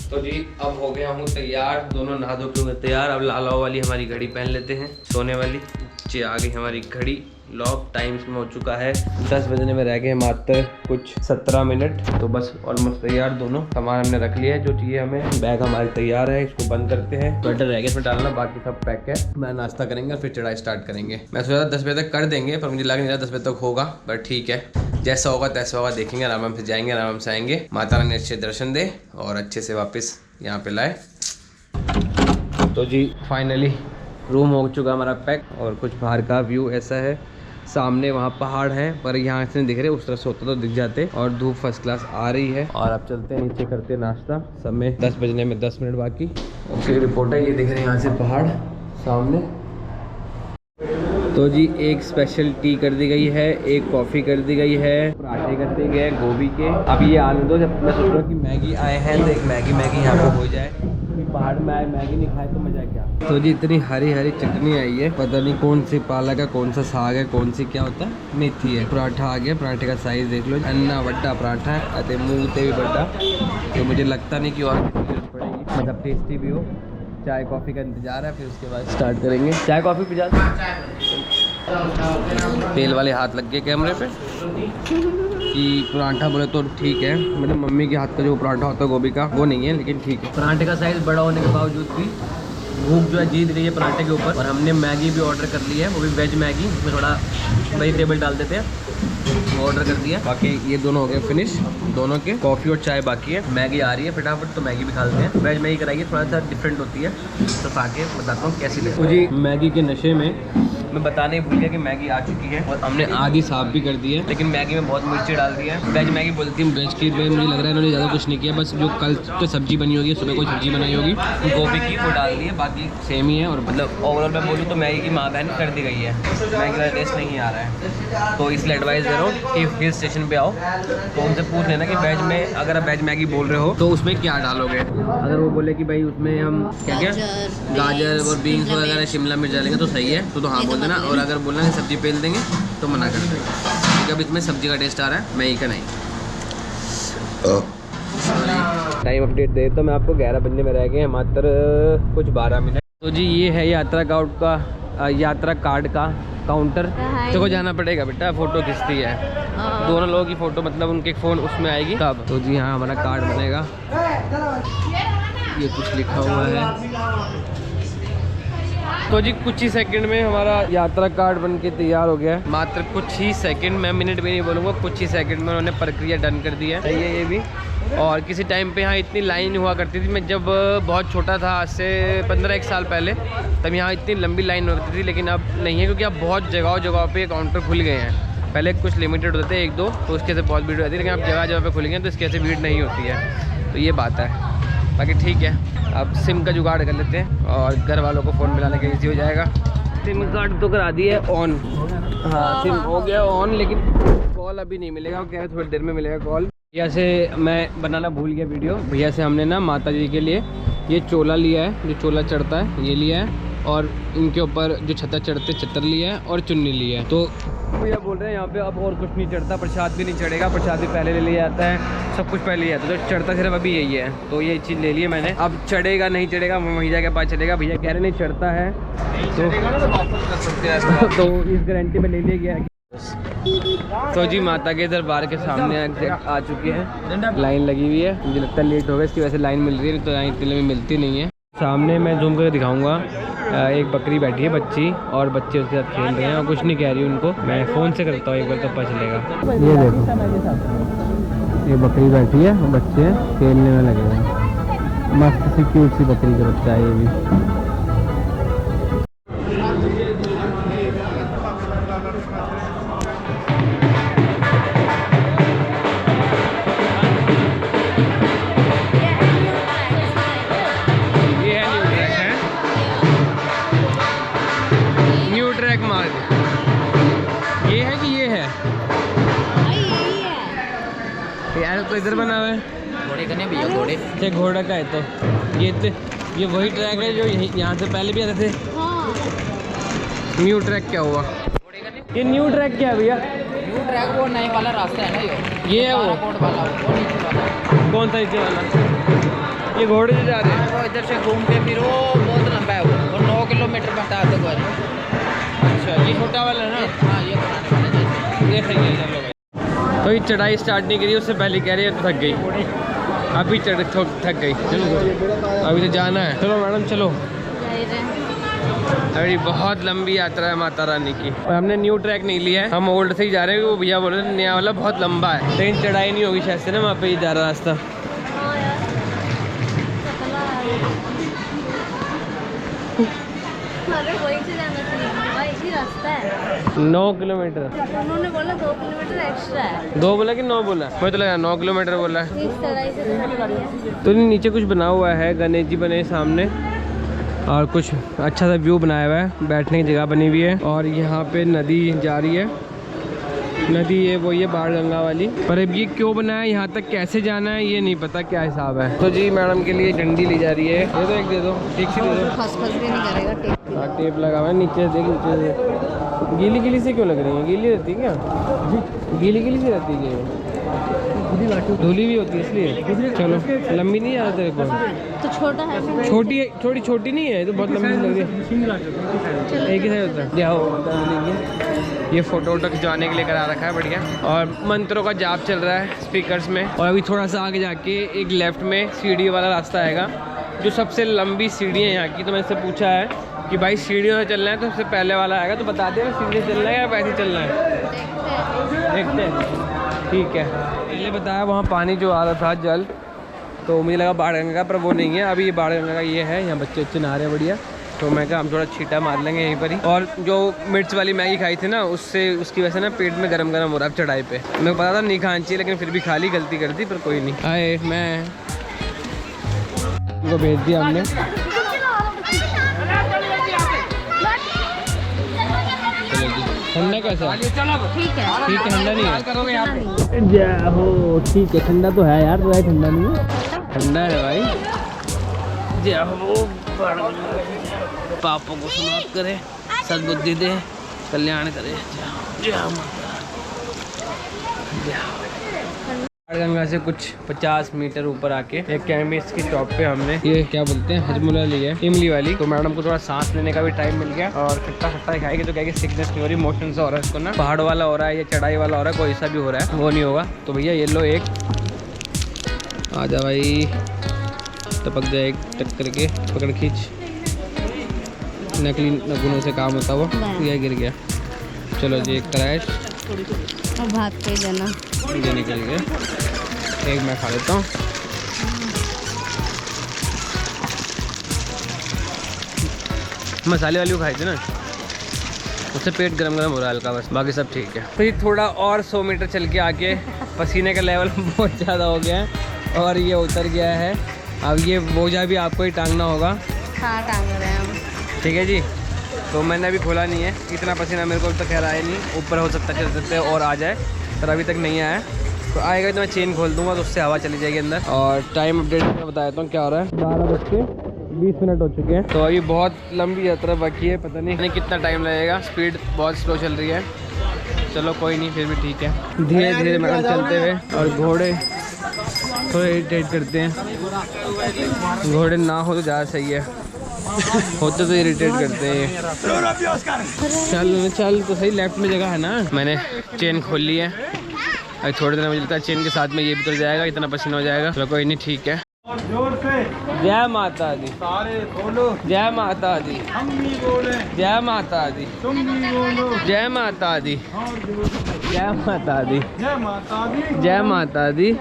तो जी अब हो गया हूँ तैयार, दोनों नहा धो के तैयार। अब लालाओ वाली हमारी घड़ी पहन लेते हैं, सोने वाली। जी आ गई हमारी घड़ी, लॉक टाइम इसमें हो चुका है 10 बजने में रह गए मात्र कुछ 17 मिनट। तो बस ऑलमोस्ट तैयार, दोनों सामान हमने रख लिया है जो चाहिए हमें। बैग हमारे तैयार है, इसको बंद करते हैं। स्वेटर रह गया इसमें डालना, बाकी सब पैक है। मैं नाश्ता करेंगे फिर चढ़ाई स्टार्ट करेंगे। मैं सोचा 10 बजे तक कर देंगे, पर मुझे लग नहीं रहा 10 बजे तक होगा, बट ठीक है, जैसा होगा तैसा होगा, देखेंगे। आराम से जाएंगे, आराम से आएंगे। माता रानी अच्छे दर्शन दे और अच्छे से वापस यहाँ पे लाए। तो जी फाइनली रूम हो चुका हमारा पैक। और कुछ बाहर का व्यू ऐसा है, सामने वहाँ पहाड़ है पर यहाँ से नहीं दिख रहे, उस तरह से होता तो दिख जाते। और धूप फर्स्ट क्लास आ रही है। और अब चलते हैं नीचे, करते हैं नाश्ता। समय 10 बजने में 10 मिनट बाकी। ओके रिपोर्ट है, ये दिख रहे हैं यहाँ से पहाड़ सामने। तो जी एक स्पेशल टी कर दी गई है, एक कॉफ़ी कर दी गई है, पराठे कर दिए गए गोभी के। अब ये आने दो, जब मैं सोच रहा हूँ कि मैगी आए हैं तो एक मैगी यहाँ पे हो जाए। पहाड़ में आए मैगी नहीं खाए तो मजा क्या। तो जी इतनी हरी हरी चटनी आई है, पता नहीं कौन सी पालक है, कौन सा साग है, कौन सी क्या होता है, मेथी है। पराठा आ गया, पराठे का साइज़ देख लो, अन्ना बड्डा पराठा है, अरे मुँह से भी बड्डा। तो मुझे लगता नहीं कि और किसी की जरूरत पड़ेगी, मतलब टेस्टी भी हो। चाय कॉफ़ी का इंतज़ार है, फिर उसके बाद स्टार्ट करेंगे। चाय कॉफ़ी पिजा। तेल वाले हाथ लग गए कैमरे पे कि पराठा बोले तो ठीक है, मतलब मम्मी के हाथ का जो पराठा होता है गोभी का वो नहीं है, लेकिन ठीक है। पराठे का साइज़ बड़ा होने के बावजूद भी भूख जो है जीत रही है पराठे के ऊपर। और हमने मैगी भी ऑर्डर कर ली है, वो भी वेज मैगी, उसमें थोड़ा वेजिटेबल डाल देते हैं, वो ऑर्डर कर दिया। बाकी ये दोनों हो गए फिनिश, दोनों के। कॉफ़ी और चाय बाकी है, मैगी आ रही है फटाफट, तो मैगी भी खा लेते हैं। वेज मैगी कराइए, थोड़ा सा डिफरेंट होती है, तो खा के बताता हूँ कैसी लगी। तो जी मैगी के नशे में मैं बताने ही भूल गया कि मैगी आ चुकी है और हमने आधी साफ भी कर दी है, लेकिन मैगी में बहुत मिर्ची डाल दी है। वेज मैगी बोलती है वेज की, मुझे लग रहा है इन्होंने ज़्यादा कुछ नहीं किया, बस जो कल तो सब्जी बनी होगी, सुबह कोई सब्जी बनाई होगी गोभी की, वो डाल दी है, बाकी सेम ही है। और मतलब ओवरऑल मैं बोलूँ तो मैगी की माँ बहन कर दी गई है, मैगी का टेस्ट नहीं आ रहा है। तो इसलिए एडवाइस दे रहा हूँ कि हिल स्टेशन पे आओ तो उनसे पूछ लेना कि वेज में अगर आप वेज मैगी बोल रहे हो तो उसमें क्या डालोगे। अगर वो बोले कि भाई उसमें हम क्या क्या गाजर और बीन्स वगैरह शिमला मिर्च डालेंगे तो सही है, तो हाँ बोल देना। और अगर बोलना है सब्जी पेल देंगे तो मना कर देंगे, क्योंकि अब इसमें सब्जी का टेस्ट आ रहा है, मैगी का नहीं। टाइम अपडेट दे तो मैं आपको 11 बजने में रह गए हैं मात्र कुछ 12 मिनट। तो जी ये है यात्रा कार्ड का काउंटर। देखो जाना पड़ेगा बेटा, फ़ोटो खिंचती है दोनों लोगों की फ़ोटो, मतलब उनके फ़ोन उसमें आएगी तब। तो जी हाँ हमारा कार्ड बनेगा, ये कुछ लिखा हुआ है। तो जी कुछ ही सेकंड में हमारा यात्रा कार्ड बन के तैयार हो गया है, मात्र कुछ ही सेकंड, मैं मिनट भी नहीं बोलूँगा, कुछ ही सेकंड में उन्होंने प्रक्रिया डन कर दी है। सही है ये भी। और किसी टाइम पे यहाँ इतनी लाइन हुआ करती थी, मैं जब बहुत छोटा था, आज से 15-1 साल पहले, तब यहाँ इतनी लंबी लाइन होती थी, लेकिन अब नहीं है, क्योंकि अब बहुत जगह पे काउंटर खुल गए हैं। पहले कुछ लिमिटेड होते थे 1-2, तो उसके से बहुत भीड़ होती है, लेकिन अब जगह पे खुल गए हैं, तो इसके से भीड़ नहीं होती है। तो ये बात है, बाकी ठीक है। अब सिम का जुगाड़ कर लेते हैं और घर वालों को फ़ोन मिलाने के ईजी हो जाएगा। सिम कार्ड तो करा दी है ऑन, हाँ सिम हो गया ऑन, लेकिन कॉल अभी नहीं मिलेगा, वो कह रहे थोड़ी देर में मिलेगा कॉल। भैया से मैं बनाना भूल गया वीडियो, भैया से हमने ना माता जी के लिए ये चोला लिया है, जो चोला चढ़ता है ये लिया है, और इनके ऊपर जो छतर चढ़ते छतर लिया है, और चुन्नी लिया है। तो भैया बोल रहे हैं यहाँ पे अब और कुछ नहीं चढ़ता, प्रसाद भी नहीं चढ़ेगा, प्रसाद भी पहले ले लिया जाता है, सब कुछ पहले लिया जाता है, तो चढ़ता सिर्फ अभी यही है। तो ये चीज़ ले ली मैंने, अब चढ़ेगा नहीं चढ़ेगा वहीं जाके पता चलेगा। भैया कह रहे नहीं चढ़ता है तो इस गारंटी में ले लिया गया है। तो जी माता के दरबार के सामने आ चुकी है, लाइन लगी हुई है, मुझे लगता है लेट हो गया इसकी वजह से लाइन मिल रही है, तो लाइन इतने में मिलती नहीं है। सामने मैं जूम करके दिखाऊंगा, एक बकरी बैठी है बच्ची, और बच्चे उसके साथ खेल रहे हैं, और कुछ नहीं कह रही उनको, मैं फ़ोन से करता हूँ एक बार तो पता चलेगा। ये देखो ये बकरी बैठी है, बच्चे खेलने में लगे हैं, मस्त सी क्यूट सी बकरी का बच्चा है ये भी। यार तो इधर बना हुआ है, घोड़े का नहीं भैया, घोड़ा का है। तो ये वही ट्रैक है जो यहाँ से पहले भी आते थे। हाँ। न्यू ट्रैक क्या हुआ? ये न्यू ट्रैक क्या है भैया? न्यू ट्रैक वो नए वाला रास्ता है ना, ये है वो वाला, वो नीचे वाला। कौन सा नीचे वाला? ये घोड़े से जा रहे हैं। वो इधर से घूम के फिर वो बहुत लंबा है वो 9 किलोमीटर बता दो। अच्छा ये छोटा वाला है ना? हाँ ये बनाने वाला जैसे ये सही है। चलो भाई, तो ये चढ़ाई स्टार्ट नहीं करी, उससे पहले कह रही है तो थक गई। अभी थक गई। चलो अभी तो जाना है। चलो मैडम चलो। अरे बहुत लंबी यात्रा है माता रानी की। और हमने न्यू ट्रैक नहीं लिया है, हम ओल्ड से ही जा रहे हैं। वो भैया बोल रहे हैं नया वाला बहुत लंबा है, लेकिन चढ़ाई नहीं होगी शायद से ना, वहाँ पे ही जा रहा रास्ता। 9 किलोमीटर उन्होंने बोला 2 किलोमीटर एक्स्ट्रा है। 2 बोला कि 9 बोला? मैं तो लगा 9 किलोमीटर बोला है। इस तरह से तो नीचे कुछ बना हुआ है, गणेश जी बने सामने, और कुछ अच्छा सा व्यू बनाया हुआ है, बैठने की जगह बनी हुई है। और यहाँ पे नदी जा रही है, नदी ये वो ये बाढ़ गंगा वाली। पर अब ये क्यों बनाया, यहाँ तक कैसे जाना है ये नहीं पता, क्या हिसाब है। तो जी मैडम के लिए डंडी ली जा रही है। दे दो, एक दे दो, ठीक से दे दो। फंस भी नहीं करेगा टेप। हाँ टेप लगा हुआ है, नीचे देख, नीचे से गीली गीली से क्यों लग रही है? गीली रहती है क्या? गीली गीली सी रहती है, धूली भी होती है इसलिए। चलो लंबी नहीं है तेरे को? तो छोटा है, छोटी है, थोड़ी छोटी नहीं है तो बहुत लंबी लग रही है। एक ही साइड होता है। जाओ, ये फोटो वोटो खिंचवाने के लिए करा रखा है बढ़िया। और मंत्रों का जाप चल रहा है स्पीकर्स में। और अभी थोड़ा सा आगे जाके एक लेफ्ट में सीढ़ी वाला रास्ता आएगा, जो सबसे लंबी सीढ़ी है यहाँ की। तो मैंने इससे पूछा है कि भाई सीढ़ियों से चलना है तो सबसे पहले वाला आएगा, तो बता दे सीढ़ी से चलना है या वैसे चलना है? देखते हैं, ठीक है। पहले बताया वहाँ पानी जो आ रहा था जल, तो मुझे लगा बाढ़ गंगा का, पर वो नहीं है। अभी ये बाढ़ गंगा का ये है, यहाँ बच्चे बच्चे नहा रहे हैं बढ़िया। तो मैं कहा हम थोड़ा छींटा मार लेंगे यहीं पर ही। और जो मिर्च वाली मैगी खाई थी ना, उससे उसकी वजह से ना पेट में गरम गरम हो रहा है चढ़ाई पे। मेरे को पता था नहीं खानी चाहिए, लेकिन फिर भी खा ली, गलती कर दी, पर कोई नहीं। आए मैं उनको भेज दिया हमने। ठंडा कैसा? ठीक है, ठीक है, ठंडा नहीं है। जय हो, ठीक है, ठंडा तो है यार, तो है ठंडा नहीं है, ठंडा है भाई। जय हो, पापों को समाप्त करे, सद्बुद्धि दे, कल्याण करे। जय माता। गंगा से कुछ 50 मीटर ऊपर आके एक केमिस्ट की शॉप पे हमने ये क्या बोलते हैं हजमुला ली है, इमली वाली। तो मैडम को थोड़ा सांस लेने का भी टाइम मिल गया, और खट्टा खट्टा खाएगी तो क्या सिकनेस नहीं हो रही, मोशन से हो रहा है इसको ना। पहाड़ वाला हो रहा है या चढ़ाई वाला हो रहा है, कोई सा भी हो रहा है, वो नहीं होगा। तो भैया ये लो एक, आ जा भाई, टपक जाए एक टक्कर के, पकड़ खींच। नकली नगुनों से काम होता हुआ यह गिर गया। चलो जी, एक क्रैश और भाग पे देना, ये निकल गया। एक मैं खा लेता हूँ। मसाले वाली वो खाई थी ना, उससे पेट गरम गरम हो रहा है हल्का, बस बाकी सब ठीक है। फिर थोड़ा और 100 मीटर चल के आके पसीने का लेवल बहुत ज़्यादा हो गया है और ये उतर गया है। अब ये बोझा भी आपको ही टांगना होगा। हाँ टांग रहे हैं हम। ठीक है जी, तो मैंने अभी खोला नहीं है, इतना पसीना मेरे को तो खैर आया नहीं। ऊपर हो सकता है चल सकते और आ जाए, पर अभी तक नहीं आया। तो आएगा तो मैं चेन खोल दूंगा, तो उससे हवा चली जाएगी अंदर। और टाइम अपडेट मैं बता देता हूँ क्या हो रहा है। 12:20 हो चुके हैं। तो अभी बहुत लंबी यात्रा बाकी है, पता नहीं कितना टाइम लगेगा। स्पीड बहुत स्लो चल रही है, चलो कोई नहीं, फिर भी ठीक है। धीरे धीरे मैडम चलते हुए, और घोड़े थोड़े इरिटेट करते हैं। घोड़े ना हो तो ज़्यादा सही है, होते तो इरिटेट करते हैं। चल चल तो सही, लेफ्ट में जगह है ना। मैंने चेन खोल ली है, अभी थोड़ी देर मुझे लगता है चेन के साथ में ये भी उतर जाएगा, इतना पसीना हो जाएगा। चलो कोई नहीं, ठीक है। जय माता दी, सारे बोलो जय माता दी, हम भी बोले जय माता दी, तुम भी बोलो जय माता दी, जय माता दी, जय माता दी, जय माता दी,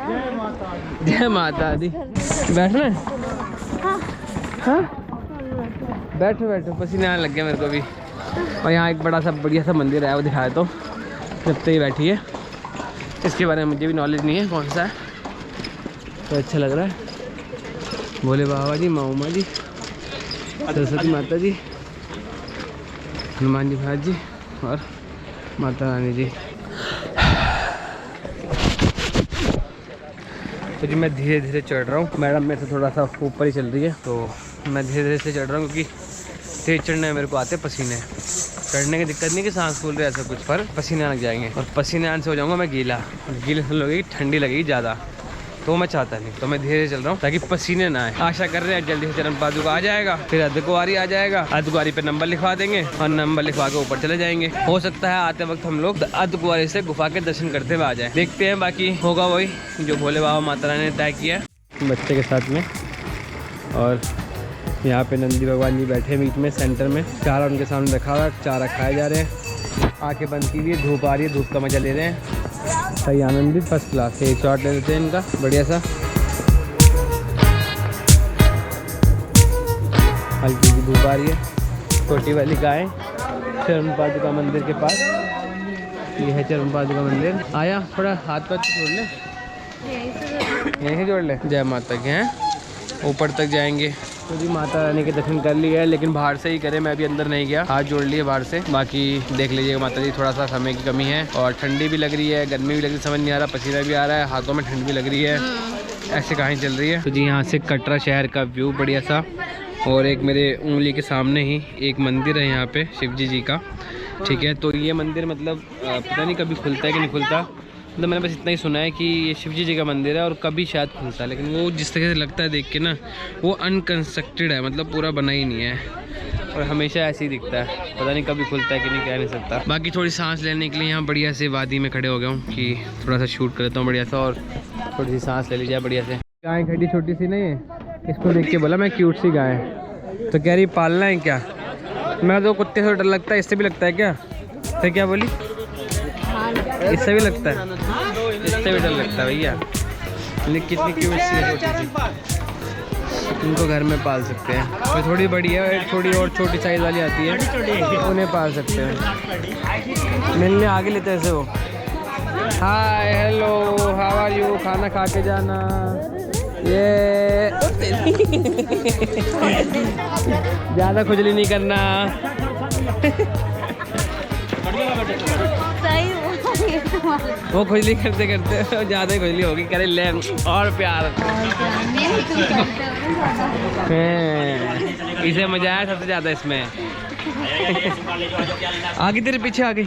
जय माता दी। बैठना है? हाँ बैठो बैठो, पसीना आने लग गया मेरे को भी। और यहाँ एक बड़ा सा बढ़िया सा मंदिर है, वो दिखाया तो जब तक ही बैठी है। इसके बारे में मुझे भी नॉलेज नहीं है कौन सा है, तो अच्छा लग रहा है। भोले बाबा जी, माँ उमा जी, सरस्वती माता जी, हनुमान जी महाराज जी और माता रानी जी। तो जी मैं धीरे धीरे चढ़ रहा हूँ। मैडम मेरे से थोड़ा सा ऊपर ही चल रही है, तो मैं धीरे धीरे से चढ़ रहा हूँ, क्योंकि तेज चढ़ने में मेरे को आते पसीने। चढ़ने की दिक्कत नहीं कि सांस फूल रहे ऐसा कुछ, पर पसीने लग जाएंगे, और पसीने आने से हो जाऊँगा मैं गीला, और गीले से लगेगी ठंडी लगेगी ज़्यादा। तो मैं चाहता नहीं, तो मैं धीरे चल रहा हूँ ताकि पसीने ना आए। आशा कर रहे हैं जल्दी से चरण पादुका आ जाएगा, फिर अर्धकुंवारी आ जाएगा, अर्धकुंवारी पे नंबर लिखवा देंगे और नंबर लिखवा के ऊपर चले जाएंगे। हो सकता है आते वक्त हम लोग अर्धकुंवारी से गुफा के दर्शन करते हुए आ जाए, देखते हैं। बाकी होगा वही जो भोले बाबा माता रानी ने तय किया बच्चे के साथ में। और यहाँ पे नंदी भगवान जी बैठे बीच में सेंटर में, चारा उनके सामने रखा हुआ, चारा खाए जा रहे हैं, आंखें बंद की हुई है, धूप आ रही है, धूप का मजा ले रहे हैं। सही आनंदित फर्स्ट क्लास। एक शॉट ले लेते हैं इनका बढ़िया सा, हल्की सी धूप आ रही है। छोटी वाली गाय चरण पादुका मंदिर के पास, ये है चरण पादुका मंदिर। आया थोड़ा हाथ पैर जोड़ ले, यहीं जोड़ ले। जय माता के हैं, ऊपर तक जाएंगे तो जी माता रानी के दर्शन कर लिए हैं, लेकिन बाहर से ही करें, मैं अभी अंदर नहीं गया, हाथ जोड़ लिए बाहर से। बाकी देख लीजिएगा माता जी, थोड़ा सा समय की कमी है और ठंडी भी लग रही है, गर्मी भी लग रही है, समझ नहीं आ रहा, पसीना भी आ रहा है, हाथों में ठंड भी लग रही है, ऐसे कहानी चल रही है। तो जी यहाँ से कटरा शहर का व्यू बढ़िया सा, और एक मेरे उंगली के सामने ही एक मंदिर है यहाँ पे शिव जी का, ठीक है। तो ये मंदिर मतलब पता नहीं कभी खुलता है कि नहीं खुलता, मतलब मैंने बस इतना ही सुना है कि ये शिव जी का मंदिर है और कभी शायद खुलता है, लेकिन वो जिस तरह से लगता है देख के ना, वो अनकंस्ट्रक्टेड है, मतलब पूरा बना ही नहीं है और हमेशा ऐसे ही दिखता है, पता नहीं कभी खुलता है कि नहीं, कह नहीं सकता। बाकी थोड़ी सांस लेने के लिए यहाँ बढ़िया से वादी में खड़े हो गया हूँ कि थोड़ा सा शूट कर लेता हूँ बढ़िया सा, और थोड़ी सी सांस ले ली जाए बढ़िया से। गाय खड़ी छोटी सी नहीं है, इसको देख के बोला मैं क्यूट सी गाय है, तो कह रही पालना है क्या। मैं तो कुत्ते से डर लगता है, इससे भी लगता है क्या, फिर क्या बोली, इससे भी लगता है, इससे भी डर लगता है भैया। लेकिन कितनी क्यूट सी है छोटी सी, इनको घर में पाल सकते हैं। और थोड़ी बड़ी है, एक थोड़ी और छोटी साइज वाली आती है, उन्हें पाल सकते हैं। मिलने आगे लेते हैं ऐसे वो, hi hello how are you, खाना खा के जाना, ये ज़्यादा खुजली नहीं करना। वो खुजली करते करते ज़्यादा ही खुजली होगी, करे ले और प्यार। इसे मजा आया सबसे ज़्यादा इसमें। आगे तेरे पीछे आ गई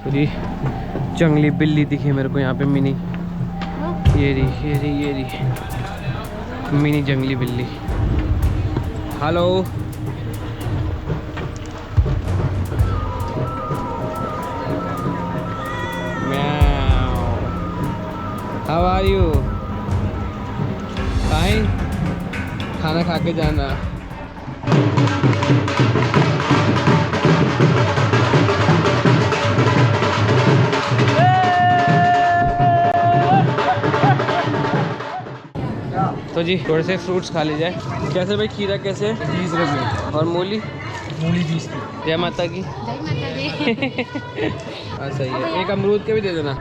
पूरी जंगली बिल्ली दिखी मेरे को यहाँ पे, मिनी, ये रही मिनी जंगली बिल्ली। Hello how are you, fine, खाना खा के जाना। तो जी थोड़े से फ्रूट्स खा ली जाए। कैसे भाई, खीरा कैसे, 20 रुपये, और मूली 20 की। जय माता की। सही है, एक अमरूद के भी दे देना।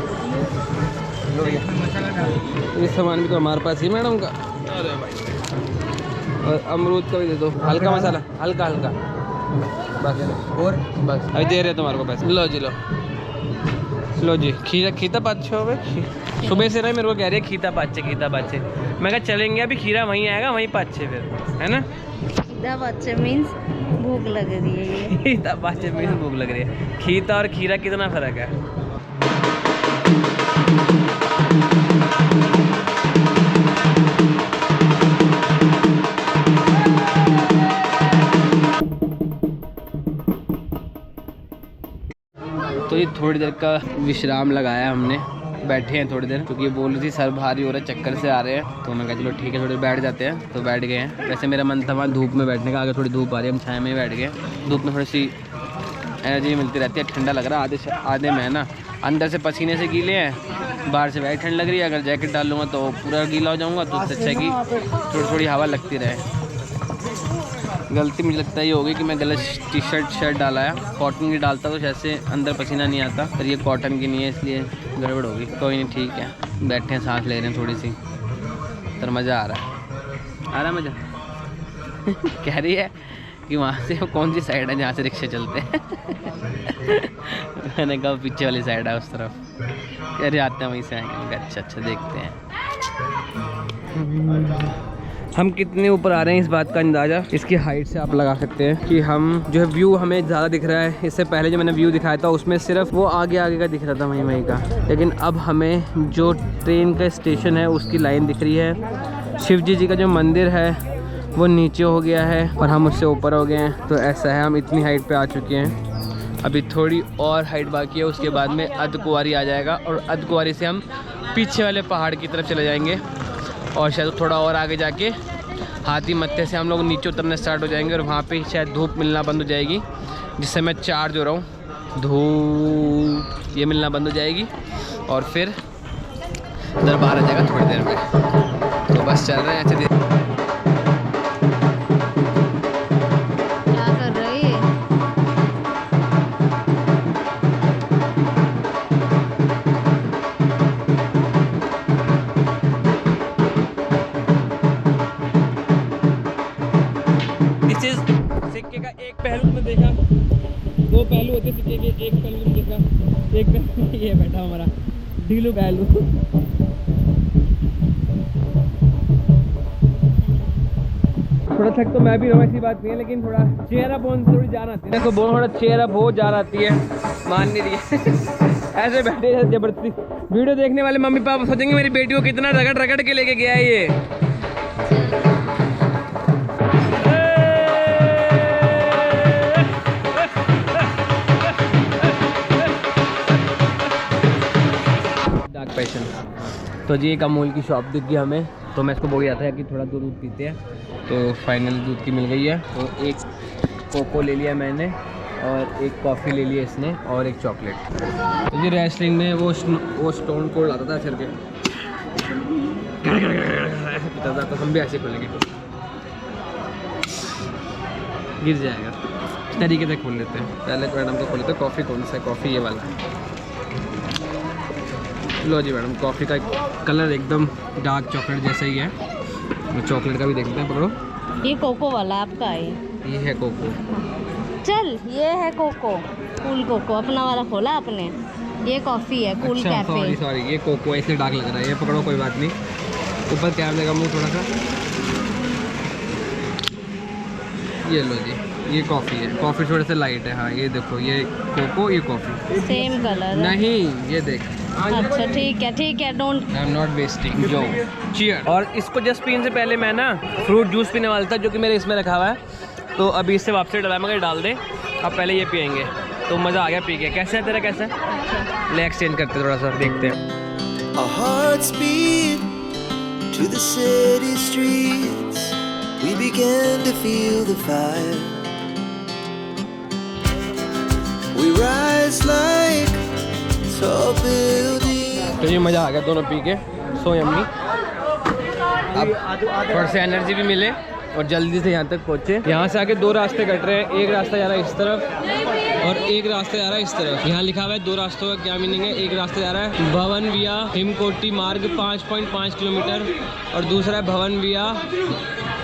ये सामान भी तो हमारे पास ही मैडम का, अरे भाई, और अमरूद का भी दे दो, हल्का मसाला, हल्का हल्का बस, और बस अभी दे रहे हैं तुम्हारे को पैसे। लो जी लो जी। खीरा पाँच भाई, सुबह से ना मेरे को कह रही है खीता पाचे। मैं कहा चलेंगे, अभी खीरा वहीं आएगा, वहीं पाचे फिर, है ना। खीता पाचे मीन्स भूख लग रही है, ये खीता पाचे मीन्स भूख लग रही है। खीता और खीरा कितना फर्क है। तो ये थोड़ी देर का विश्राम लगाया हमने, बैठे हैं थोड़ी देर, क्योंकि ये बोल रही थी सर भारी हो रहा है, चक्कर से आ रहे हैं, तो मैं कहा चलो ठीक है थोड़ी देर बैठ जाते हैं, तो बैठ गए हैं। वैसे मेरा मन था वहाँ धूप में बैठने का, आगे थोड़ी धूप आ रही है, हम छाया में ही बैठ गए। धूप में थोड़ी सी एनर्जी मिलती रहती है, ठंडा लग रहा है आधे में है ना, अंदर से पसीने से गीले हैं, बाहर से वैसे ठंड लग रही है। अगर जैकेट डाल लूँगा तो पूरा गीला हो जाऊँगा, तो उससे अच्छा है कि थोड़ी थोड़ी हवा लगती रहे। गलती मुझे लगता है ये होगी कि मैं गलत शर्ट डाला है, कॉटन की डालता तो शायद से अंदर पसीना नहीं आता, पर ये कॉटन की नहीं है इसलिए गड़बड़ होगी। कोई नहीं, ठीक है, बैठे हैं, सांस ले रहे हैं थोड़ी सी, तो मज़ा आ रहा है मज़ा। कह रही है कि वहाँ से कौन सी साइड है जहाँ से रिक्शे चलते हैं। मैंने कहा पीछे वाली साइड है, उस तरफ। कह रहे आते हैं वहीं से आएंगे। अच्छा देखते हैं। हम कितने ऊपर आ रहे हैं इस बात का अंदाज़ा इसकी हाइट से आप लगा सकते हैं कि हम जो है व्यू हमें ज़्यादा दिख रहा है। इससे पहले जो मैंने व्यू दिखाया था उसमें सिर्फ वो आगे आगे का दिख रहा था वहीं का, लेकिन अब हमें जो ट्रेन का स्टेशन है उसकी लाइन दिख रही है। शिव जी का जो मंदिर है वो नीचे हो गया है और हम उससे ऊपर हो गए हैं। तो ऐसा है, हम इतनी हाइट पे आ चुके हैं। अभी थोड़ी और हाइट बाकी है, उसके बाद में अर्धकुंवारी आ जाएगा और अर्धकुंवारी से हम पीछे वाले पहाड़ की तरफ चले जाएंगे और शायद थोड़ा और आगे जाके हाथी मत्थे से हम लोग नीचे उतरना स्टार्ट हो जाएंगे और वहाँ पे शायद धूप मिलना बंद हो जाएगी, जिससे मैं चार्ज हो रहा हूँ। धूप ये मिलना बंद हो जाएगी और फिर दरबार आ जाएगा थोड़ी देर में। तो बस चल रहे हैं ऐसे। क्या कर रही है? सिक्के का एक पहलू में देखा, दो पहलू होते सिक्के के, एक पहलू में देखा, एक पहलू ये बैठा हमारा ढीलू पहलू। थोड़ा थक तो मैं भी रहा हूँ, ऐसी बात नहीं है, लेकिन थोड़ा चेयर अप होने थोड़ी जान आती है। देखो बहुत थोड़ा चेयर अप हो जान आती है, मान नहीं रही है। ऐसे बैठे जबरदस्ती वीडियो देखने वाले मम्मी पापा सोचेंगे मेरी बेटी को कितना रगड़ रगड़ के लेके गया है ये। तो जी एक अमूल की शॉप दिख गई हमें, तो मैं इसको बोल गया था कि थोड़ा दूध पीते हैं, तो फाइनल दूध की मिल गई है। तो एक कोको ले लिया मैंने और एक कॉफ़ी ले लिया इसने और एक चॉकलेट। तो जी रेसलिंग में वो स्टोन कोल्ड आता था सिर के, ऐसे पीता था, तो हम भी ऐसे खोलेंगे, गिर जाएगा। इस तरीके से खोल लेते हैं। पहले तो मैडम को खोल लेते हैं। कॉफ़ी कौन सा है? कॉफ़ी ये वाला है। लो जी मैडम, कॉफ़ी का कलर एकदम डार्क चॉकलेट जैसा ही है। चॉकलेट का भी देखते हैं, पकड़ो। ये कोको वाला आपका है? ये है कोको। चल ये है कोको, कूल कोको अपना वाला खोला आपने। ये कॉफ़ी है कूल कैफे। सॉरी ये कोको ऐसे डार्क लग रहा है। ये पकड़ो, कोई बात नहीं। ऊपर क्या लगा मुँह थोड़ा सा। ये लो जी, ये कॉफ़ी है। कॉफ़ी थोड़े से लाइट है। हाँ ये देखो, ये कोको ये कॉफ़ी सेम कलर नहीं, ये देख। अच्छा ठीक है, don't. I am not wasting जो चीयर। और इसको जस्ट पीने से पहले मैं ना फ्रूट जूस पीने वाला था, जो कि मेरे इसमें रखा हुआ है। तो अभी इससे वापसी डला मगर डाल दे। अब पहले ये पियेंगे, तो मज़ा आ गया पी के। कैसा है तेरा? कैसा है? ले एक्सचेंज करते थोड़ा सा, देखते हैं। Our hearts beat to the city streets. We began to feel the fire. We rise like tall buildings. तो ये मज़ा आ गया दोनों पी के, सो यम्मी। अब थोड़ा सा एनर्जी भी मिले और जल्दी से यहाँ तक पहुँचे। यहाँ से आके दो रास्ते कट रहे हैं। एक रास्ता जा रहा है इस तरफ और एक रास्ता जा रहा है इस तरफ। यहाँ लिखा हुआ है दो रास्तों का क्या मीनिंग है। एक रास्ता जा रहा है भवन विया हिमकोटी मार्ग 5.5 किलोमीटर और दूसरा है भवन विया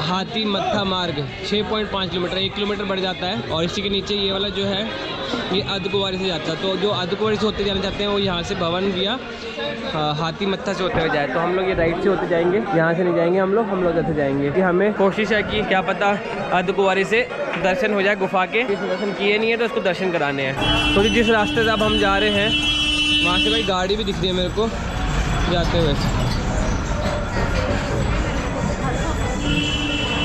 हाथी मत्था मार्ग 6.5 किलोमीटर, 1 किलोमीटर बढ़ जाता है। और इसी के नीचे ये वाला जो है ये अर्धकुंवारी से जाता है। तो जो अर्धकुंवारी से होते जाना चाहते हैं वो यहाँ से भवन विया हाथी मत्था से होते हुए जाए। तो हम लोग ये राइट से होते जाएंगे, यहाँ से नहीं जाएंगे हम लोग जैसे जाएंगे। कि हमें कोशिश है कि क्या पता अर्धकुंवारी से दर्शन हो जाए गुफा के। दर्शन किए नहीं है तो उसको दर्शन कराने हैं। तो जिस रास्ते से अब हम जा रहे हैं वहाँ से भाई गाड़ी भी दिख रही है मेरे को जाते हुए।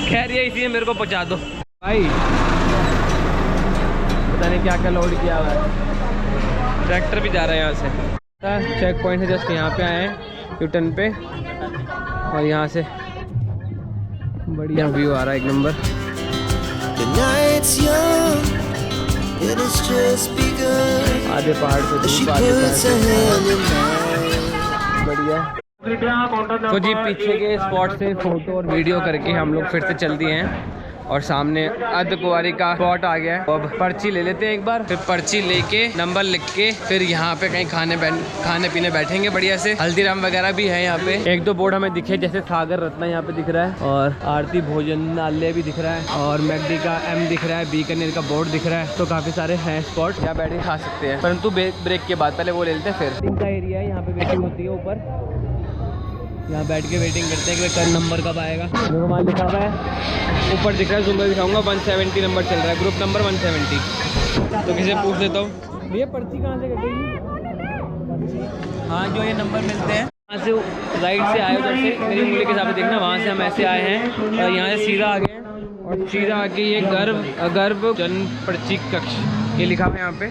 खैर ये इसलिए मेरे को पहुँचा दो भाई। पता नहीं क्या क्या लोड किया हुआ है। ट्रैक्टर भी जा रहा है यहाँ से। चेक पॉइंट है जस्ट यहाँ पे आए हैं यूटर्न पे और यहाँ से बढ़िया व्यू आ रहा है एक number. The night's young and it's just begun. आधे पहाड़ पे She धूप, आधे puts her hand in mine. बढ़िया। तो जी पीछे के स्पॉट से फोटो और वीडियो करके हम लोग फिर से चल दिए हैं और सामने अर्धकुंवारी का स्पॉट आ गया है। तो अब पर्ची ले लेते हैं एक बार, फिर पर्ची लेके नंबर लिख के फिर यहाँ पे कहीं खाने पीने बैठेंगे बढ़िया से। हल्दीराम वगैरह भी है यहाँ पे। एक दो बोर्ड हमें दिखे, जैसे सागर रत्ना यहाँ पे दिख रहा है और आरती भोजनालय भी दिख रहा है और मैकडी का M दिख रहा है, बीकानेर का बोर्ड दिख रहा है। तो काफी सारे हैं स्पॉट, यहाँ बैठ के खा सकते हैं, परंतु ब्रेक के बाद पहले वो ले लेते हैं। फिर का एरिया है, यहाँ पे वेटिंग होती है ऊपर। यहाँ बैठ के वेटिंग करते हैं कि भाई नंबर कब आएगा। मेरे को वहाँ लिखा हुआ है, ऊपर दिख रहा है, जूम में दिखाऊंगा, 170 नंबर चल रहा है, ग्रुप नंबर 170। तो किसी पूछ लेता हूँ, भैया पर्ची कहाँ से कटेगी? हाँ, जो ये नंबर मिलते हैं वहाँ से राइट से आए, उधर से मेरी उंगली के हिसाब से देखना, वहाँ से हम ऐसे आए हैं और यहाँ से सीधा आ गए हैं और सीधा आके ये गर्भ जन्म पर्ची कक्ष ये लिखा हुआ है यहाँ पे।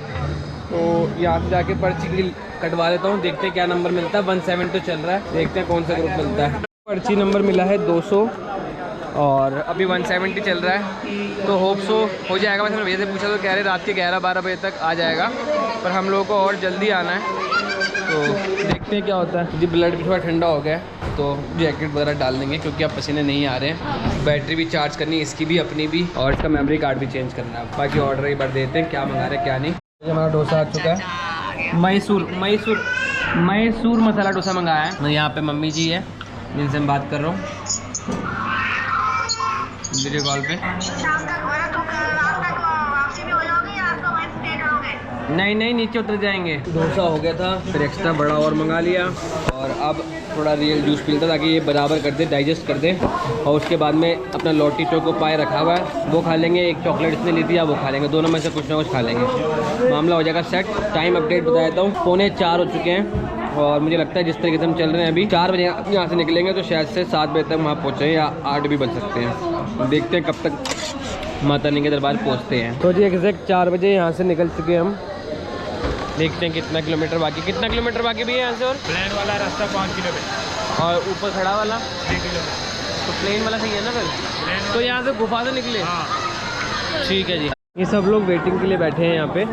तो यहाँ से जाके पर्ची कटवा लेता हूँ, देखते हैं क्या नंबर मिलता है। 170 तो चल रहा है, देखते हैं कौन सा ग्रुप मिलता है। पर्ची नंबर मिला है 200 और अभी 170 चल रहा है, तो होप सो हो जाएगा। वैसे मैंने भैया से पूछा तो कह रहे रात के 11-12 बजे तक आ जाएगा, पर हम लोगों को और जल्दी आना है, तो देखते हैं क्या होता है। जी ब्लड भी थोड़ा ठंडा हो गया है तो जैकेट वगैरह डाल देंगे क्योंकि अब पसीने नहीं आ रहे हैं। बैटरी भी चार्ज करनी है, इसकी भी अपनी भी, और इसका मेमोरी कार्ड भी चेंज करना है। बाकी ऑर्डर एक बार देते हैं क्या मंगा रहे हैं क्या नहीं। हमारा डोसा आ चुका है, मैसूर मसाला डोसा मंगाया है। यहाँ पे मम्मी जी है जिनसे मैं बात कर रहा हूँ वीडियो कॉल पे। नहीं नीचे उतर जाएंगे। डोसा हो गया था, फिर एक्स्ट्रा बड़ा और मंगा लिया और अब थोड़ा रियल जूस पीता ताकि ये बराबर कर दे, डाइजेस्ट कर दे। और उसके बाद में अपना लोटी चोको पाए रखा हुआ है, वो खा लेंगे। एक चॉकलेट इसने ली थी, वो खा लेंगे, दोनों में से कुछ ना कुछ खा लेंगे, मामला हो जाएगा सेट। टाइम अपडेट बता देता हूँ, 3:45 हो चुके हैं और मुझे लगता है जिस तरीके से हम चल रहे हैं अभी 4 बजे यहाँ से निकलेंगे तो शायद से 7 बजे तक वहाँ पहुँचे या 8 भी बज सकते हैं। देखते हैं कब तक माता रानी के दरबार पहुँचते हैं। तो जी एग्जैक्ट 4 बजे यहाँ से निकल चुके हैं हम। देखते हैं कितना किलोमीटर बाकी भी है यहाँ से। और प्लेन वाला रास्ता 5 किलोमीटर और ऊपर खड़ा वाला 3 किलोमीटर। तो प्लेन वाला सही है ना फिर? तो यहाँ से गुफा से निकले। हाँ। ठीक है जी। ये सब लोग वेटिंग के लिए बैठे हैं यहाँ पे।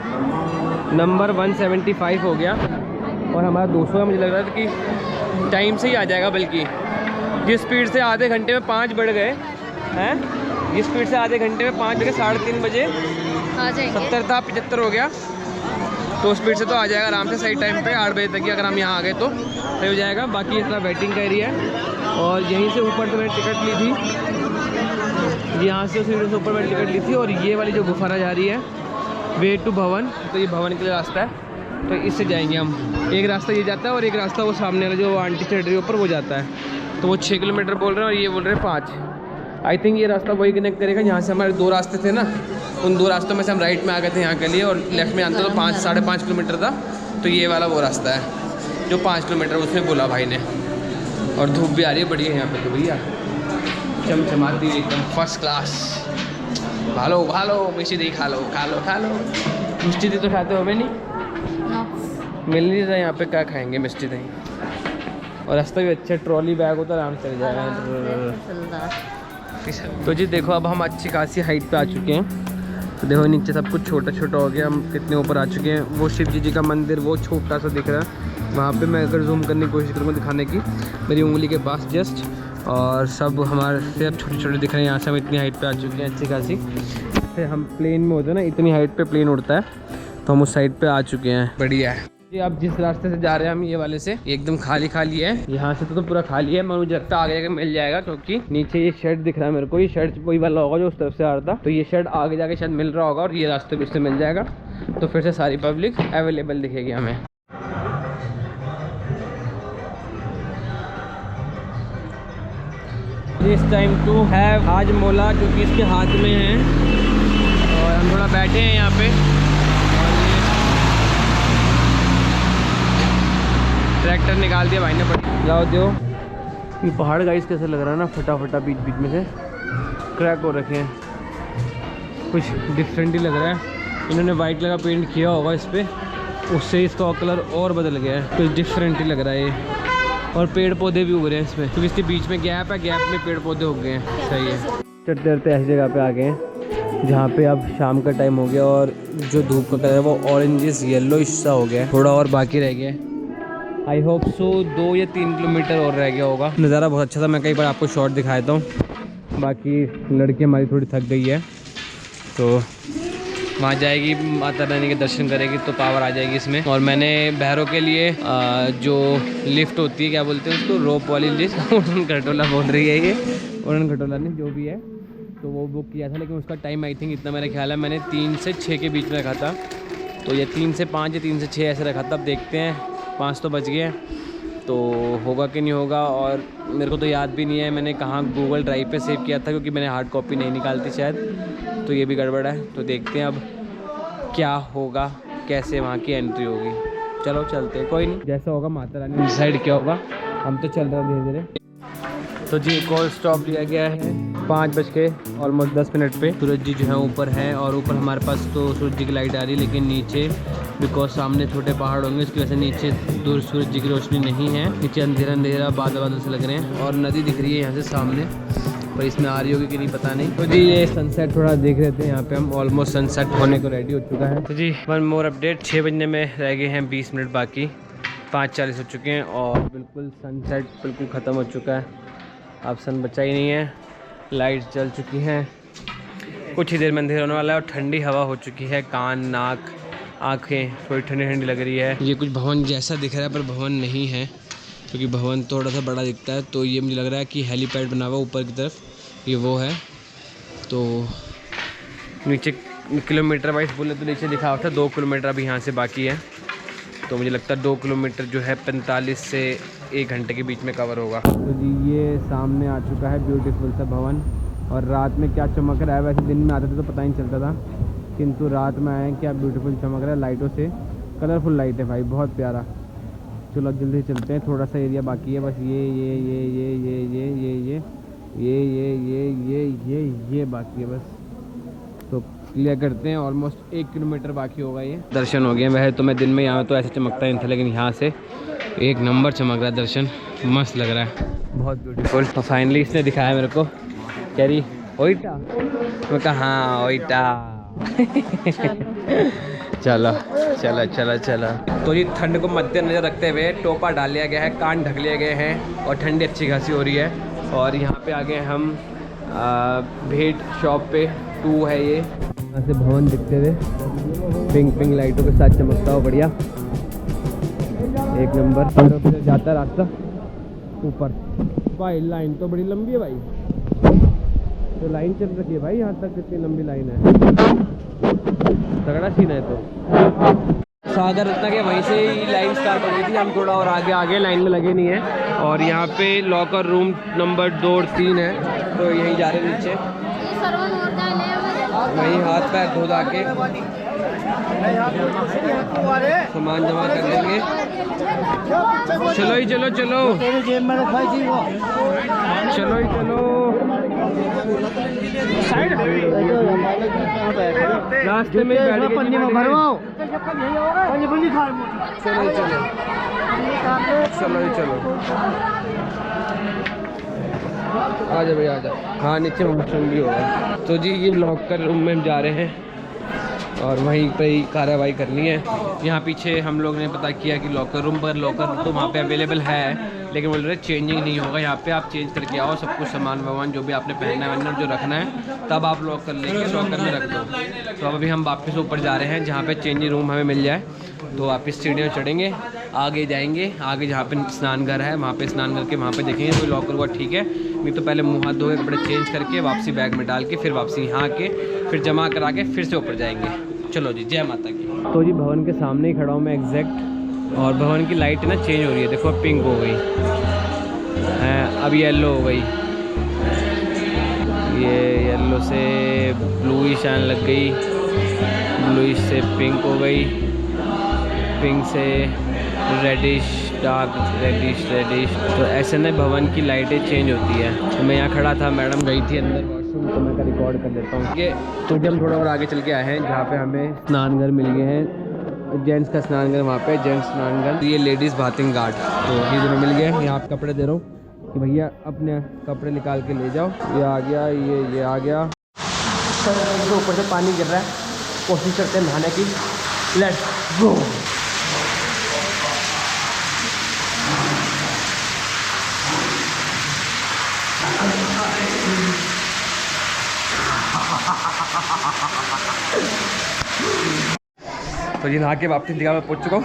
नंबर 175 हो गया और हमारा 200 है। मुझे लग रहा था कि टाइम से ही आ जाएगा, बल्कि जिस स्पीड से आधे घंटे में 5 बढ़ गए हैं, जिस स्पीड से आधे घंटे में 5 बजे 3:30 बजे आ जाएंगे। 70 था 75 हो गया, तो स्पीड से तो आ जाएगा आराम से सही टाइम पे। 8 बजे तक ही अगर हम यहाँ आ गए तो सही हो जाएगा। बाकी इतना वेटिंग का एरिया है और यहीं से ऊपर से मैंने टिकट ली थी, यहाँ से सीढ़ी से ऊपर मैंने टिकट ली थी। और ये वाली जो गुफा जा रही है वे टू भवन, तो ये भवन के लिए रास्ता है, तो इससे जाएंगे हम। एक रास्ता ये जाता है और एक रास्ता वो सामने वाला जो आंटी चढ़ रही है ऊपर वो जाता है। तो वो 6 किलोमीटर बोल रहे हैं और ये बोल रहे हैं 5। आई थिंक ये रास्ता वही कनेक्ट करेगा जहाँ से हमारे 2 रास्ते थे ना, उन 2 रास्तों में से हम राइट में आ गए थे यहाँ के लिए और लेफ्ट में आते तो 5-5.5 किलोमीटर था। तो ये वाला वो रास्ता है जो 5 किलोमीटर उसमें बोला भाई ने। और धूप भी आ रही है बढ़िया यहाँ पे तो भैया, चमचमाती हुई एकदम फर्स्ट क्लास। भालो मिर्ची दी खा लो। मिर्ची दी तो खाते हो नहीं, मिल नहीं रहा यहाँ पे, क्या खाएंगे मिर्ची दही। और रास्ता भी अच्छा, ट्रॉली बैग हो तो आराम से चल जाएगा। तो जी देखो अब हम अच्छी खासी हाइट पे आ चुके हैं। तो देखो नीचे सब कुछ छोटा छोटा हो गया, हम कितने ऊपर आ चुके हैं। वो शिव जी का मंदिर वो छोटा सा दिख रहा है वहाँ पे। मैं अगर जूम करने की कोशिश करूँगा दिखाने की, मेरी उंगली के पास जस्ट। और सब हमारे से अब छोटे छोटे दिख रहे हैं। यहाँ से हम इतनी हाइट पे आ चुके हैं अच्छी खासी। फिर हम प्लेन में होते हैं ना, इतनी हाइट पे प्लेन उड़ता है, तो हम उस साइड पे आ चुके हैं। बढ़िया है जी। अब जिस रास्ते से जा रहे हैं हम, ये वाले से, एकदम खाली है। यहाँ से तो पूरा खाली है। मुझे लगता है आगे जाके मिल जाएगा क्योंकि नीचे ये शेड दिख रहा है मेरे को। ये शेड वही वाला होगा जो उस तरफ से आ रहा था, तो ये शेड आगे जाके शायद मिल रहा होगा और ये रास्ते भी उससे मिल जाएगा। तो फिर से सारी पब्लिक अवेलेबल दिखेगी हमें। इस टाइम टू हैव हाजमोला क्योंकि इसके हाथ में है। और हम थोड़ा बैठे हैं यहाँ पे ट्रैक्टर निकाल दिया भाई ने। बड़ी जाओ दो। ये पहाड़ गाइस कैसे लग रहा है ना, फटाफटा बीच बीच में से क्रैक हो रखे हैं, कुछ डिफरेंट ही लग रहा है। इन्होंने वाइट कलर का पेंट किया होगा इस पर, उससे इसका कलर और बदल गया है, कुछ डिफरेंट ही लग रहा है ये। और पेड़ पौधे भी उग रहे हैं इसमें क्योंकि इसके बीच में गैप है, गैप में पेड़ पौधे उग गए हैं। सही है। चढ़ते चढ़ते ऐसी जगह पे आ गए हैं जहाँ पे अब शाम का टाइम हो गया और जो धूप का कलर है वो ऑरेंजिस येलो सा हो गया, थोड़ा और बाकी रह गया। आई होप सो 2 या 3 किलोमीटर और रह गया होगा। नज़ारा बहुत अच्छा था, मैं कई बार आपको शॉट दिखाया था। बाकी लड़की हमारी थोड़ी थक गई है तो वहाँ जाएगी, माता रानी के दर्शन करेगी तो पावर आ जाएगी इसमें। और मैंने भैरव के लिए जो लिफ्ट होती है, क्या बोलते हैं उसको, रोप वाली लिफ्ट उड़न खटोला बोल रही है ये, उड़न खटोला नहीं जो भी है, तो वो बुक किया था। लेकिन उसका टाइम आई थिंक इतना मेरा ख्याल है मैंने 3 से 6 के बीच में रखा था। तो ये 3 से 5 या 3 से 6 ऐसे रखा था। अब देखते हैं, 5 तो बज गए हैं तो होगा कि नहीं होगा, और मेरे को तो याद भी नहीं है मैंने कहाँ गूगल ड्राइव पे सेव किया था, क्योंकि मैंने हार्ड कॉपी नहीं निकालती शायद, तो ये भी गड़बड़ है। तो देखते हैं अब क्या होगा, कैसे वहाँ की एंट्री होगी। चलो चलते हैं, कोई नहीं, जैसा होगा माता रानी ने डिसाइड किया होगा। हम तो चल रहे हैं धीरे धीरे। तो जी एक और स्टॉप लिया गया है 5:10 पे। सूरज जी जो है ऊपर है, और ऊपर हमारे पास तो सूरज जी की लाइट आ रही है, लेकिन नीचे बिकॉज सामने छोटे पहाड़ होंगे इसकी वजह से नीचे दूर सूरज जी की रोशनी नहीं है। नीचे अंधेरा अंधेरा बादल बादल से लग रहे हैं, और नदी दिख रही है यहाँ से सामने, पर इसमें आ रही होगी कि नहीं पता नहीं। तो जी ये सनसेट थोड़ा देख रहे थे यहाँ पे हम, ऑलमोस्ट सनसेट होने को रेडी हो चुका है। तो जी वन मोर अपडेट, 6 बजने में रह गए हैं 20 मिनट बाकी, 5:40 हो चुके हैं, और बिल्कुल सनसेट बिल्कुल ख़त्म हो चुका है। अब सन बचा ही नहीं है, लाइट जल चुकी हैं, कुछ ही देर में अंधेरा होने वाला है, और ठंडी हवा हो चुकी है, कान नाक आँखें थोड़ी ठंडी ठंडी लग रही है। ये कुछ भवन जैसा दिख रहा है पर भवन नहीं है, क्योंकि भवन थोड़ा सा बड़ा दिखता है। तो ये मुझे लग रहा है कि हेलीपैड बना हुआ ऊपर की तरफ, ये वो है। तो नीचे किलोमीटर वाइज बोले तो नीचे लिखा हुआ था 2 किलोमीटर अभी यहाँ से बाकी है, तो मुझे लगता है 2 किलोमीटर जो है 45 से 1 घंटे के बीच में कवर होगा। तो जी ये सामने आ चुका है ब्यूटीफुल सा भवन, और रात में क्या चमक रहा है, वैसे दिन में आते थे तो पता नहीं चलता था, किंतु रात में आए क्या ब्यूटीफुल चमक रहा है लाइटों से, कलरफुल लाइट है भाई, बहुत प्यारा। चलो अब जल्दी से चलते हैं, थोड़ा सा एरिया बाकी है बस, ये बाकी है बस, तो क्लियर करते हैं। ऑलमोस्ट 1 किलोमीटर बाकी होगा ये। दर्शन हो गए, वैसे तो मैं दिन में यहाँ तो ऐसे चमकता नहीं था, लेकिन यहाँ से 1 नंबर चमक रहा है, दर्शन मस्त लग रहा है, बहुत ब्यूटीफुल। तो फाइनली इसने दिखाया मेरे को, कह रही ओइटा, मैं कहा हाँ ओइटा। चलो चलो चलो चलो। तो ये ठंड को मद्देनजर रखते हुए टोपा डाल लिया गया है, कान ढक लिए गए हैं, और ठंडी अच्छी खासी हो रही है। और यहाँ पे आ गए हम भेट शॉप पे 2 है ये, यहाँ से भवन दिखते हुए पिंक पिंक लाइटों के साथ चमकता हो, बढ़िया 1 नंबर। जाता रास्ता ऊपर भाई, लाइन तो बड़ी लंबी है भाई, तो लाइन चल रही है भाई, यहाँ तक कितनी लंबी लाइन है, तगड़ा सीन है। तो सागर रत्ना के वहीं से ही लाइन स्टार्ट हो गई थी, हम थोड़ा और आगे लाइन में लगे नहीं है। और यहाँ पे लॉकर रूम नंबर 2 और 3 है, तो यहीं जा रहे नीचे, वहीं हाथ पैर धो धा के सामान जमा कर लेंगे। चलो ही चलो चलो चलो ही चलो, रास्ते में पन्नी में भरवाओ, चलो चलो चलो चलो, आ जाओ भैया आ जाओ। हाँ नीचे मौसम भी होगा। तो जी ये लॉकर रूम में हम जा रहे हैं, और वहीं पे ही कार्रवाई करनी है। यहाँ पीछे हम लोग ने पता किया कि लॉकर रूम पर लॉकर तो वहाँ पे अवेलेबल है, लेकिन बोल रहे चेंजिंग नहीं होगा, यहाँ पे आप चेंज करके आओ सब कुछ, सामान वामान जो भी आपने पहनना है वरना जो रखना है, तब आप लॉक कर लेके लॉकर में रख दो। तो अब अभी हम वापस ऊपर जा रहे हैं, जहाँ पे चेंजिंग रूम हमें मिल जाए तो वापस सीढ़ियों चढ़ेंगे, आगे जाएंगे, आगे जहाँ पे स्नान घर है वहाँ पे स्नान करके वहाँ पे देखेंगे कोई लॉकर हुआ ठीक है, नहीं तो पहले मुँह हाथ धोए कपड़े चेंज करके वापसी बैग में डाल के फिर वापसी यहाँ आके फिर जमा करा के फिर से ऊपर जाएंगे। चलो जी, जय माता की। तो जी भवन के सामने ही खड़ा हूँ मैं एग्जैक्ट, और भवन की लाइट ना चेंज हो रही है, देखो अब पिंक हो गई, अब येलो हो गई, ये येलो से ब्लूइश आने लग गई, ब्लूइश से पिंक हो गई, पिंक से रेडिश डार्क रेडिश। तो ऐसे ना भवन की लाइटें चेंज होती है। तो मैं यहाँ खड़ा था, मैडम गई थी अंदर वॉशरूम, तो मैं रिकॉर्ड कर लेता हूँ। ये तो हम थोड़ा और आगे चल के आए हैं, जहाँ पे हमें स्नान घर मिल गए हैं, जेंट्स का स्नान घर, वहाँ पे जेंट्स स्नान घर, ये लेडीज़ बाथिंग गार्ड, तो ये दोनों मिल गए। यहाँ आप कपड़े दे रहा हूँ कि भैया अपने कपड़े निकाल के ले जाओ। ये आ गया, ये आ गया। तो ऊपर से पानी गिर रहा है, कोशिश करते हैं नहाने की, लेट्स गो। तो ये नहा के वापसी दिखा मैं पहुँच चुका हूँ।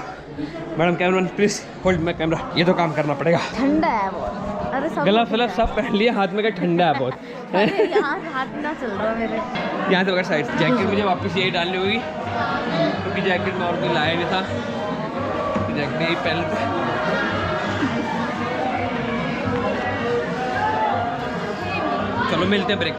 मैडम कैमरा प्लीज होल्ड मैं कैमरा, ये तो काम करना पड़ेगा। ठंडा है बहुत, अरे सब गला फला सब पहन लिया, हाथ में क्या ठंडा है बहुत। यहाँ हाथ ना चल रहा मेरे, यहाँ से बगैर साइड जैकेट मुझे वापस यही डालनी होगी, क्योंकि जैकेट में और कोई लाया नहीं था, जैकेट यही पहन लेते। चलो मिलते हैं ब्रेक।